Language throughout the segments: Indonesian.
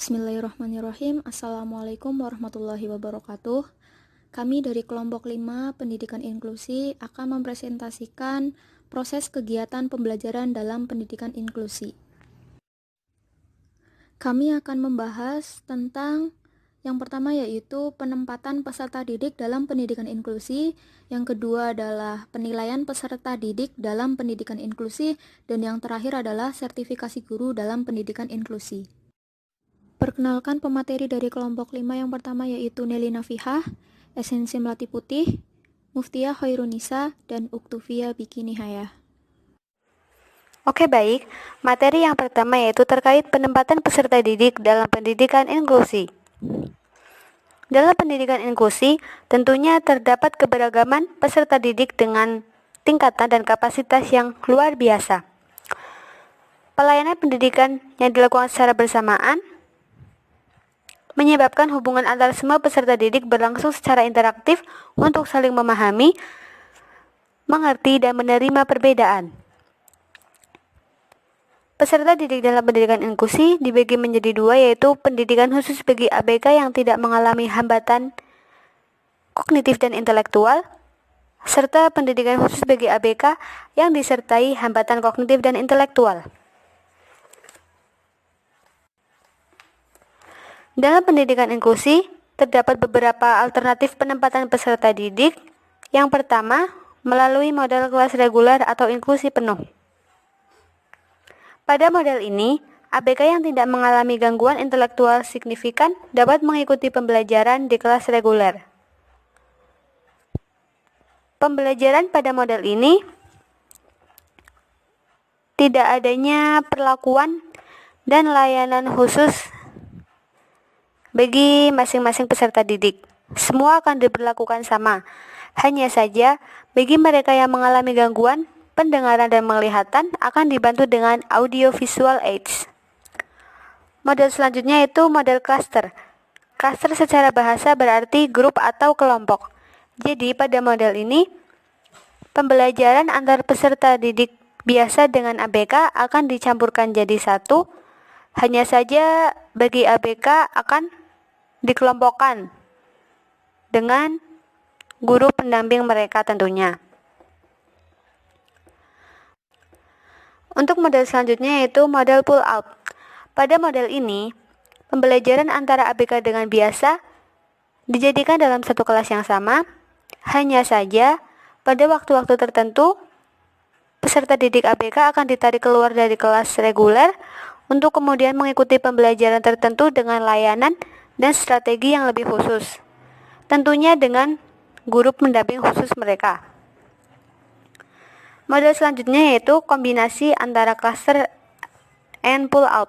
Bismillahirrahmanirrahim. Assalamualaikum warahmatullahi wabarakatuh. Kami dari kelompok 5 Pendidikan Inklusi akan mempresentasikan proses kegiatan pembelajaran dalam pendidikan inklusi. Kami akan membahas tentang yang pertama yaitu penempatan peserta didik dalam pendidikan inklusi, yang kedua adalah penilaian peserta didik dalam pendidikan inklusi, dan yang terakhir adalah sertifikasi guru dalam pendidikan inklusi. Perkenalkan pemateri dari kelompok 5 yang pertama yaitu Nelly Nafihah, Esensi Melati Putih, Muftiah Khairunisa, dan Uktuvia Biki Nihayah. Oke, baik. Materi yang pertama yaitu terkait penempatan peserta didik dalam pendidikan inklusi. Dalam pendidikan inklusi, tentunya terdapat keberagaman peserta didik dengan tingkatan dan kapasitas yang luar biasa. Pelayanan pendidikan yang dilakukan secara bersamaan menyebabkan hubungan antara semua peserta didik berlangsung secara interaktif untuk saling memahami, mengerti, dan menerima perbedaan. Peserta didik dalam pendidikan inklusi dibagi menjadi dua, yaitu pendidikan khusus bagi ABK yang tidak mengalami hambatan kognitif dan intelektual, serta pendidikan khusus bagi ABK yang disertai hambatan kognitif dan intelektual. Dalam pendidikan inklusi, terdapat beberapa alternatif penempatan peserta didik. Yang pertama, melalui model kelas reguler atau inklusi penuh. Pada model ini, ABK yang tidak mengalami gangguan intelektual signifikan dapat mengikuti pembelajaran di kelas reguler. Pembelajaran pada model ini tidak adanya perlakuan dan layanan khusus bagi masing-masing peserta didik. Semua akan diberlakukan sama. Hanya saja, bagi mereka yang mengalami gangguan pendengaran dan penglihatan akan dibantu dengan audio visual aids. Model selanjutnya yaitu model cluster. Cluster secara bahasa berarti grup atau kelompok. Jadi pada model ini, pembelajaran antar peserta didik biasa dengan ABK akan dicampurkan jadi satu. Hanya saja bagi ABK akan dikelompokkan dengan guru pendamping mereka tentunya. Untuk model selanjutnya yaitu model pull out. Pada model ini, pembelajaran antara ABK dengan biasa dijadikan dalam satu kelas yang sama. Hanya saja, pada waktu-waktu tertentu, peserta didik ABK akan ditarik keluar dari kelas reguler untuk kemudian mengikuti pembelajaran tertentu dengan layanan dan strategi yang lebih khusus. Tentunya dengan guru pendamping khusus mereka. Model selanjutnya yaitu kombinasi antara cluster and pull out.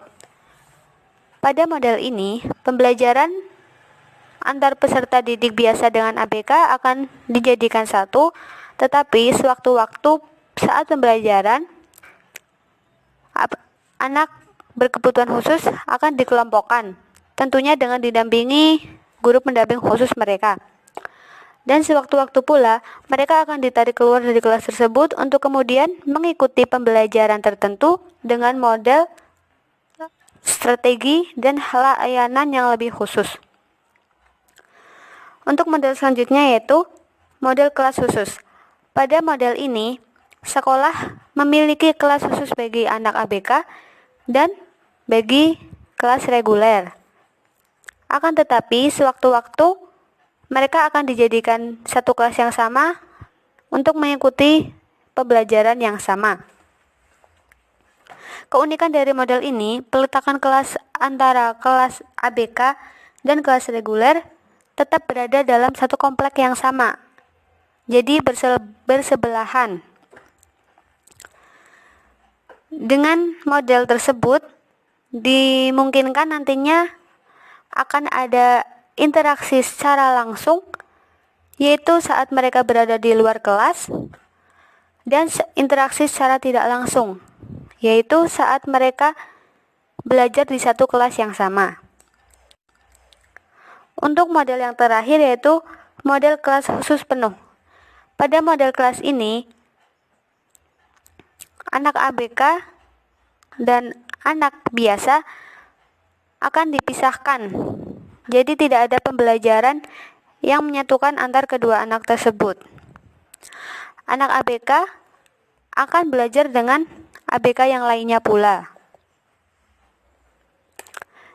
Pada model ini, pembelajaran antar peserta didik biasa dengan ABK akan dijadikan satu, tetapi sewaktu-waktu saat pembelajaran, anak berkebutuhan khusus akan dikelompokkan, tentunya dengan didampingi guru pendamping khusus mereka. Dan sewaktu-waktu pula, mereka akan ditarik keluar dari kelas tersebut untuk kemudian mengikuti pembelajaran tertentu dengan model, strategi, dan layanan yang lebih khusus. Untuk model selanjutnya yaitu model kelas khusus. Pada model ini, sekolah memiliki kelas khusus bagi anak ABK dan bagi kelas reguler. Akan tetapi, sewaktu-waktu mereka akan dijadikan satu kelas yang sama untuk mengikuti pembelajaran yang sama. Keunikan dari model ini, peletakan kelas antara kelas ABK dan kelas reguler tetap berada dalam satu komplek yang sama. Jadi bersebelahan. Dengan model tersebut, dimungkinkan nantinya akan ada interaksi secara langsung, yaitu saat mereka berada di luar kelas, dan interaksi secara tidak langsung, yaitu saat mereka belajar di satu kelas yang sama. Untuk model yang terakhir yaitu model kelas khusus penuh. Pada model kelas ini, anak ABK dan anak biasa akan dipisahkan. Jadi tidak ada pembelajaran yang menyatukan antar kedua anak tersebut. Anak ABK akan belajar dengan ABK yang lainnya pula.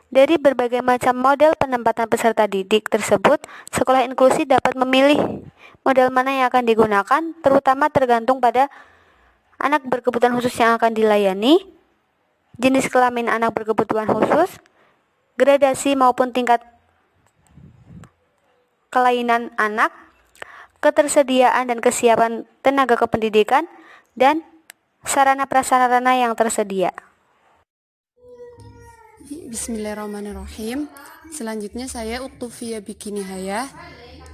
Dari berbagai macam model penempatan peserta didik tersebut, sekolah inklusi dapat memilih model mana yang akan digunakan, terutama tergantung pada anak berkebutuhan khusus yang akan dilayani, jenis kelamin anak berkebutuhan khusus, gradasi maupun tingkat kelainan anak, ketersediaan dan kesiapan tenaga kependidikan, dan sarana prasarana yang tersedia. Bismillahirrahmanirrahim. Selanjutnya saya Uktufia Bikinihaya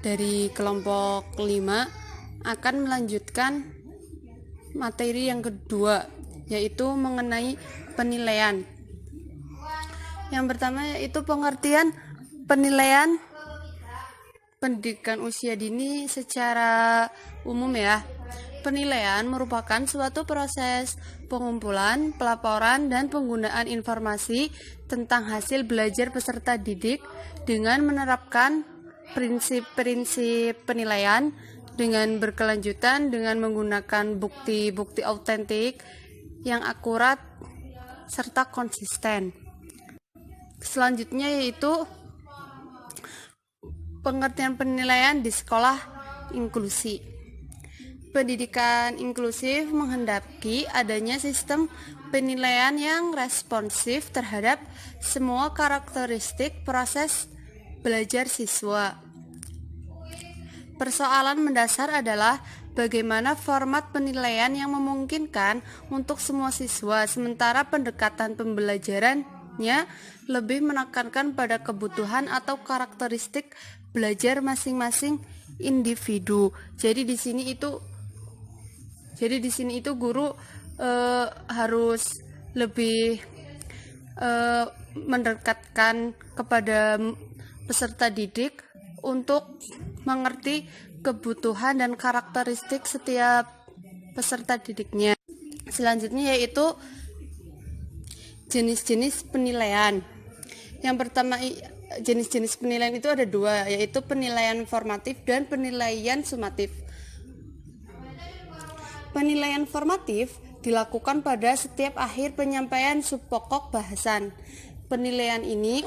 dari kelompok 5 akan melanjutkan materi yang kedua, yaitu mengenai penilaian. Yang pertama yaitu pengertian penilaian pendidikan usia dini secara umum ya. Penilaian merupakan suatu proses pengumpulan, pelaporan, dan penggunaan informasi tentang hasil belajar peserta didik dengan menerapkan prinsip-prinsip penilaian dengan berkelanjutan dengan menggunakan bukti-bukti autentik yang akurat serta konsisten. Selanjutnya yaitu pengertian penilaian di sekolah inklusi. Pendidikan inklusif menghendaki adanya sistem penilaian yang responsif terhadap semua karakteristik proses belajar siswa. Persoalan mendasar adalah bagaimana format penilaian yang memungkinkan untuk semua siswa, sementara pendekatan pembelajarannya lebih menekankan pada kebutuhan atau karakteristik belajar masing-masing individu. Jadi di sini itu guru harus lebih mendekatkan kepada peserta didik untuk mengerti kebutuhan dan karakteristik setiap peserta didiknya. Selanjutnya yaitu jenis-jenis penilaian. Yang pertama, jenis-jenis penilaian itu ada dua, yaitu penilaian formatif dan penilaian sumatif. Penilaian formatif dilakukan pada setiap akhir penyampaian subpokok bahasan. Penilaian ini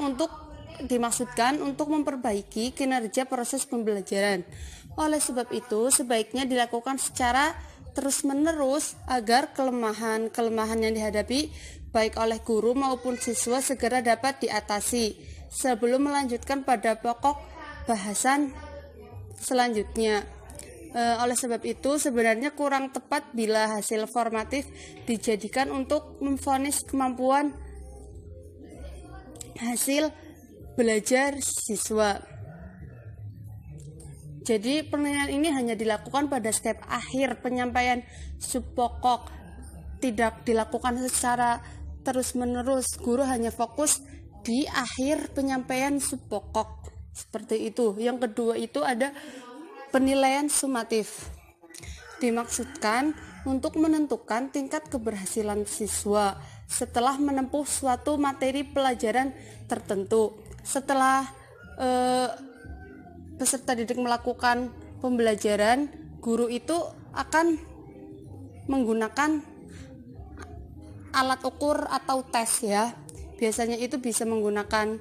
dimaksudkan untuk memperbaiki kinerja proses pembelajaran. Oleh sebab itu, sebaiknya dilakukan secara terus-menerus agar kelemahan-kelemahan yang dihadapi baik oleh guru maupun siswa segera dapat diatasi sebelum melanjutkan pada pokok bahasan selanjutnya. Oleh sebab itu, sebenarnya kurang tepat bila hasil formatif dijadikan untuk memvonis kemampuan hasil belajar siswa. Jadi penilaian ini hanya dilakukan pada step akhir penyampaian subpokok, tidak dilakukan secara terus-menerus. Guru hanya fokus di akhir penyampaian subpokok. Seperti itu. Yang kedua itu ada penilaian sumatif. Dimaksudkan untuk menentukan tingkat keberhasilan siswa setelah menempuh suatu materi pelajaran tertentu. Setelah peserta didik melakukan pembelajaran, guru itu akan menggunakan alat ukur atau tes ya. Biasanya itu bisa menggunakan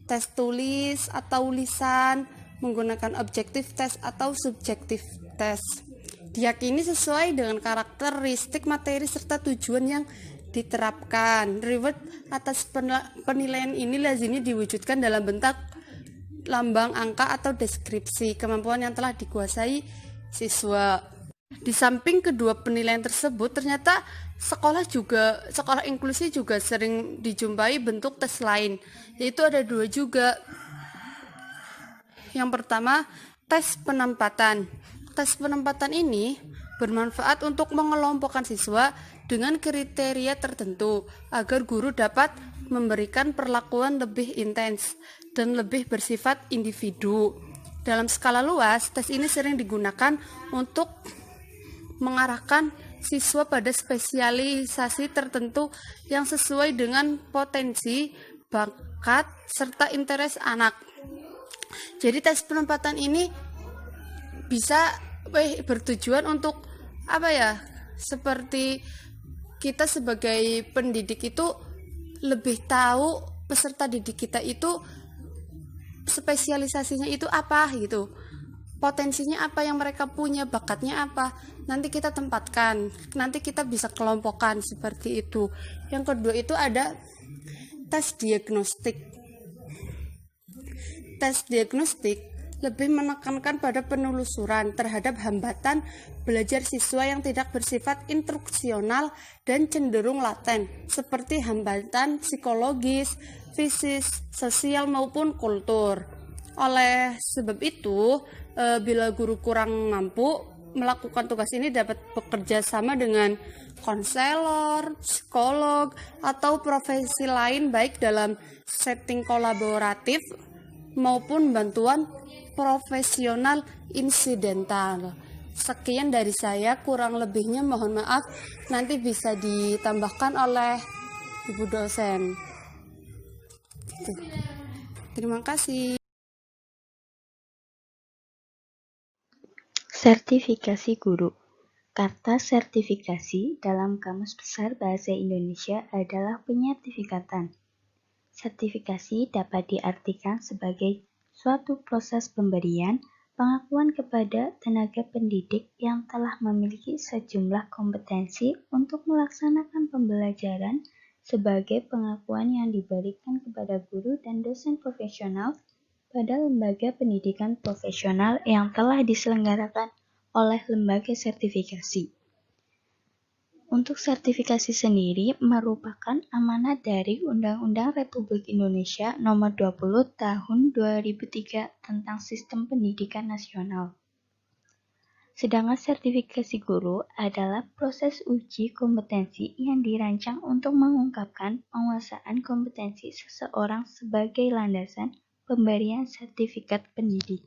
tes tulis atau lisan, menggunakan objektif tes atau subjektif tes. Diyakini sesuai dengan karakteristik materi serta tujuan yang diterapkan. Reward atas penilaian ini lazimnya diwujudkan dalam bentuk lambang, angka, atau deskripsi kemampuan yang telah dikuasai siswa. Di samping kedua penilaian tersebut, ternyata sekolah inklusi juga sering dijumpai bentuk tes lain, yaitu ada dua juga. Yang pertama, tes penempatan. Tes penempatan ini bermanfaat untuk mengelompokkan siswa dengan kriteria tertentu agar guru dapat memberikan perlakuan lebih intens dan lebih bersifat individu. Dalam skala luas, tes ini sering digunakan untuk mengarahkan siswa pada spesialisasi tertentu yang sesuai dengan potensi, bakat, serta interest anak. Jadi tes penempatan ini bisa bertujuan untuk seperti kita sebagai pendidik itu lebih tahu peserta didik kita itu spesialisasinya itu apa gitu, potensinya apa yang mereka punya, bakatnya apa, nanti kita tempatkan, nanti kita bisa kelompokkan seperti itu. Yang kedua itu ada tes diagnostik. Tes diagnostik lebih menekankan pada penelusuran terhadap hambatan belajar siswa yang tidak bersifat instruksional dan cenderung laten, seperti hambatan psikologis, fisik, sosial maupun kultur. Oleh sebab itu, bila guru kurang mampu melakukan tugas ini dapat bekerja sama dengan konselor, psikolog, atau profesi lain baik dalam setting kolaboratif maupun bantuan profesional insidental. Sekian dari saya, kurang lebihnya mohon maaf, nanti bisa ditambahkan oleh Ibu dosen. Terima kasih. Sertifikasi guru. Kata sertifikasi dalam Kamus Besar Bahasa Indonesia adalah penyertifikatan. Sertifikasi dapat diartikan sebagai suatu proses pemberian pengakuan kepada tenaga pendidik yang telah memiliki sejumlah kompetensi untuk melaksanakan pembelajaran sebagai pengakuan yang diberikan kepada guru dan dosen profesional pada lembaga pendidikan profesional yang telah diselenggarakan oleh lembaga sertifikasi. Untuk sertifikasi sendiri merupakan amanat dari Undang-Undang Republik Indonesia Nomor 20 Tahun 2003 tentang Sistem Pendidikan Nasional. Sedangkan sertifikasi guru adalah proses uji kompetensi yang dirancang untuk mengungkapkan penguasaan kompetensi seseorang sebagai landasan pemberian sertifikat pendidik.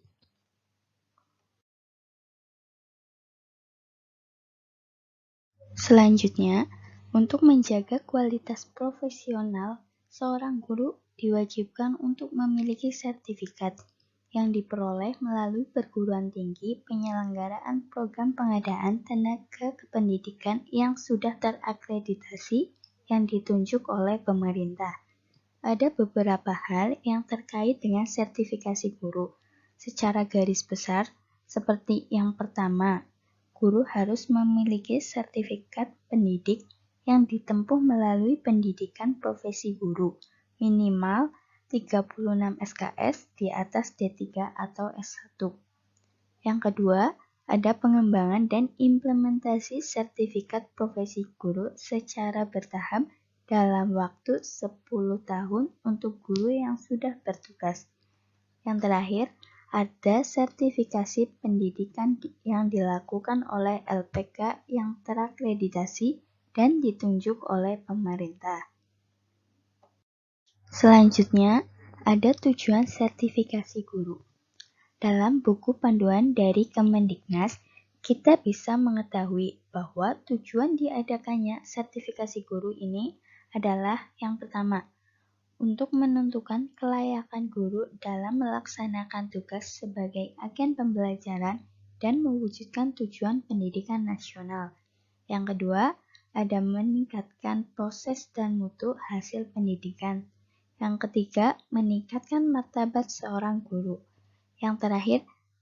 Selanjutnya, untuk menjaga kualitas profesional, seorang guru diwajibkan untuk memiliki sertifikat yang diperoleh melalui perguruan tinggi penyelenggaraan program pengadaan tenaga kependidikan yang sudah terakreditasi yang ditunjuk oleh pemerintah. Ada beberapa hal yang terkait dengan sertifikasi guru. Secara garis besar, seperti yang pertama, guru harus memiliki sertifikat pendidik yang ditempuh melalui pendidikan profesi guru, minimal 36 SKS di atas D3 atau S1. Yang kedua, ada pengembangan dan implementasi sertifikat profesi guru secara bertahap dalam waktu 10 tahun untuk guru yang sudah bertugas. Yang terakhir, ada sertifikasi pendidikan yang dilakukan oleh LPK yang terakreditasi dan ditunjuk oleh pemerintah. Selanjutnya, ada tujuan sertifikasi guru. Dalam buku panduan dari Kemendiknas, kita bisa mengetahui bahwa tujuan diadakannya sertifikasi guru ini adalah yang pertama, untuk menentukan kelayakan guru dalam melaksanakan tugas sebagai agen pembelajaran dan mewujudkan tujuan pendidikan nasional. Yang kedua, ada meningkatkan proses dan mutu hasil pendidikan. Yang ketiga, meningkatkan martabat seorang guru. Yang terakhir,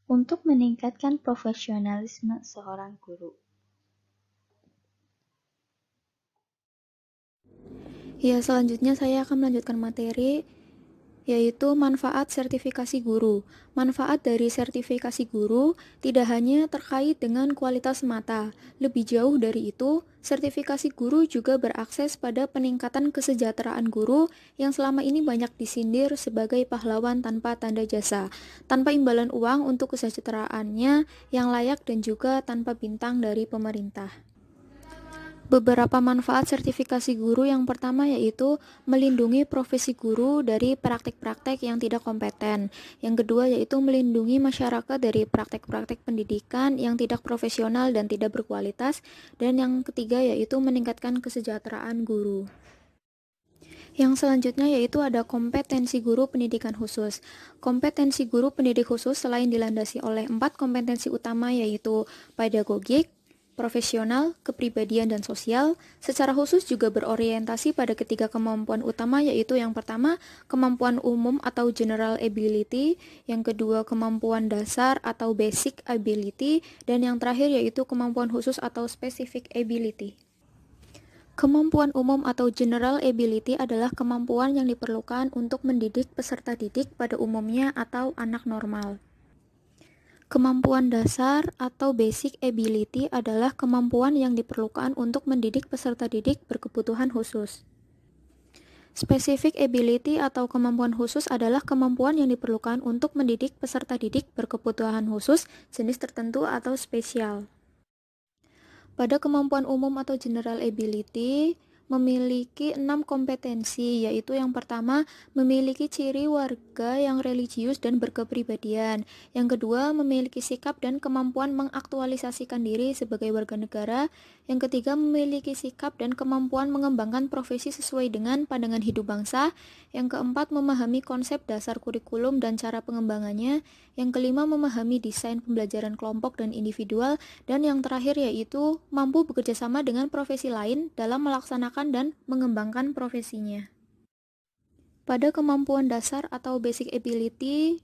untuk meningkatkan profesionalisme seorang guru. Ya, selanjutnya saya akan melanjutkan materi, yaitu manfaat sertifikasi guru. Manfaat dari sertifikasi guru tidak hanya terkait dengan kualitas semata. Lebih jauh dari itu, sertifikasi guru juga berakses pada peningkatan kesejahteraan guru yang selama ini banyak disindir sebagai pahlawan tanpa tanda jasa, tanpa imbalan uang untuk kesejahteraannya yang layak dan juga tanpa bintang dari pemerintah. Beberapa manfaat sertifikasi guru yang pertama yaitu melindungi profesi guru dari praktik-praktik yang tidak kompeten. Yang kedua yaitu melindungi masyarakat dari praktik-praktik pendidikan yang tidak profesional dan tidak berkualitas. Dan yang ketiga yaitu meningkatkan kesejahteraan guru. Yang selanjutnya yaitu ada kompetensi guru pendidikan khusus. Kompetensi guru pendidik khusus selain dilandasi oleh 4 kompetensi utama yaitu pedagogik, profesional, kepribadian, dan sosial, secara khusus juga berorientasi pada ketiga kemampuan utama yaitu yang pertama, kemampuan umum atau general ability, yang kedua, kemampuan dasar atau basic ability, dan yang terakhir yaitu kemampuan khusus atau specific ability. Kemampuan umum atau general ability adalah kemampuan yang diperlukan untuk mendidik peserta didik pada umumnya atau anak normal. Kemampuan dasar atau basic ability adalah kemampuan yang diperlukan untuk mendidik peserta didik berkebutuhan khusus. Specific ability atau kemampuan khusus adalah kemampuan yang diperlukan untuk mendidik peserta didik berkebutuhan khusus jenis tertentu atau spesial. Pada kemampuan umum atau general ability memiliki 6 kompetensi, yaitu yang pertama, memiliki ciri warga yang religius dan berkepribadian. Yang kedua, memiliki sikap dan kemampuan mengaktualisasikan diri sebagai warga negara. Yang ketiga, memiliki sikap dan kemampuan mengembangkan profesi sesuai dengan pandangan hidup bangsa. Yang keempat, memahami konsep dasar kurikulum dan cara pengembangannya. Yang kelima, memahami desain pembelajaran kelompok dan individual. Dan yang terakhir yaitu mampu bekerja sama dengan profesi lain dalam melaksanakan dan mengembangkan profesinya. Pada kemampuan dasar atau basic ability,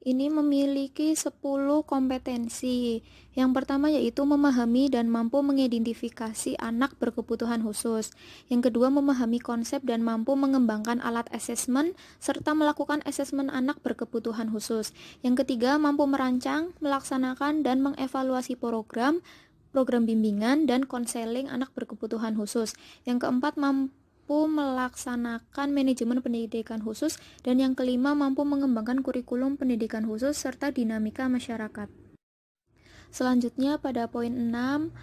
ini memiliki 10 kompetensi. Yang pertama yaitu memahami dan mampu mengidentifikasi anak berkebutuhan khusus. Yang kedua, memahami konsep dan mampu mengembangkan alat asesmen serta melakukan asesmen anak berkebutuhan khusus. Yang ketiga, mampu merancang, melaksanakan, dan mengevaluasi program bimbingan dan konseling anak berkebutuhan khusus. Yang keempat, mampu melaksanakan manajemen pendidikan khusus, dan yang kelima mampu mengembangkan kurikulum pendidikan khusus serta dinamika masyarakat. Selanjutnya pada poin 6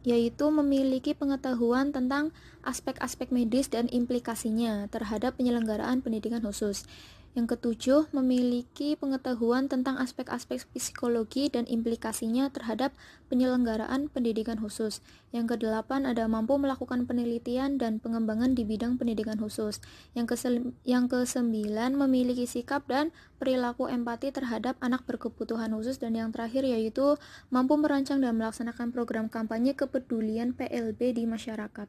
yaitu memiliki pengetahuan tentang aspek-aspek medis dan implikasinya terhadap penyelenggaraan pendidikan khusus. Yang ketujuh, memiliki pengetahuan tentang aspek-aspek psikologi dan implikasinya terhadap penyelenggaraan pendidikan khusus. Yang kedelapan, ada mampu melakukan penelitian dan pengembangan di bidang pendidikan khusus. Yang kesembilan, memiliki sikap dan perilaku empati terhadap anak berkebutuhan khusus. Dan yang terakhir yaitu mampu merancang dan melaksanakan program kampanye kepedulian PLB di masyarakat.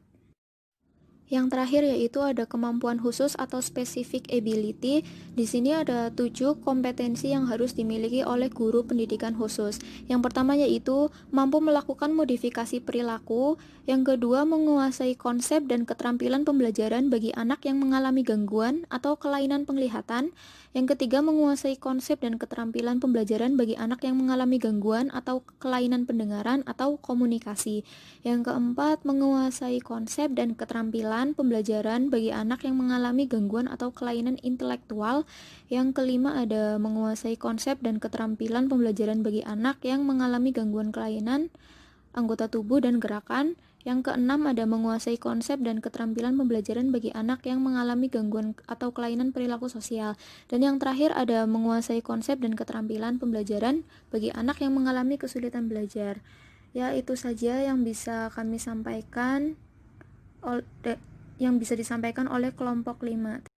Yang terakhir yaitu ada kemampuan khusus atau specific ability. Di sini ada 7 kompetensi yang harus dimiliki oleh guru pendidikan khusus. Yang pertama yaitu mampu melakukan modifikasi perilaku. Yang kedua, menguasai konsep dan keterampilan pembelajaran bagi anak yang mengalami gangguan atau kelainan penglihatan. Yang ketiga, menguasai konsep dan keterampilan pembelajaran bagi anak yang mengalami gangguan atau kelainan pendengaran atau komunikasi. Yang keempat, menguasai konsep dan keterampilan pembelajaran bagi anak yang mengalami gangguan atau kelainan intelektual. Yang kelima, ada menguasai konsep dan keterampilan pembelajaran bagi anak yang mengalami gangguan kelainan anggota tubuh dan gerakan. Yang keenam, ada menguasai konsep dan keterampilan pembelajaran bagi anak yang mengalami gangguan atau kelainan perilaku sosial. Dan yang terakhir, ada menguasai konsep dan keterampilan pembelajaran bagi anak yang mengalami kesulitan belajar. Ya, itu saja yang bisa kami sampaikan yang bisa disampaikan oleh kelompok 5.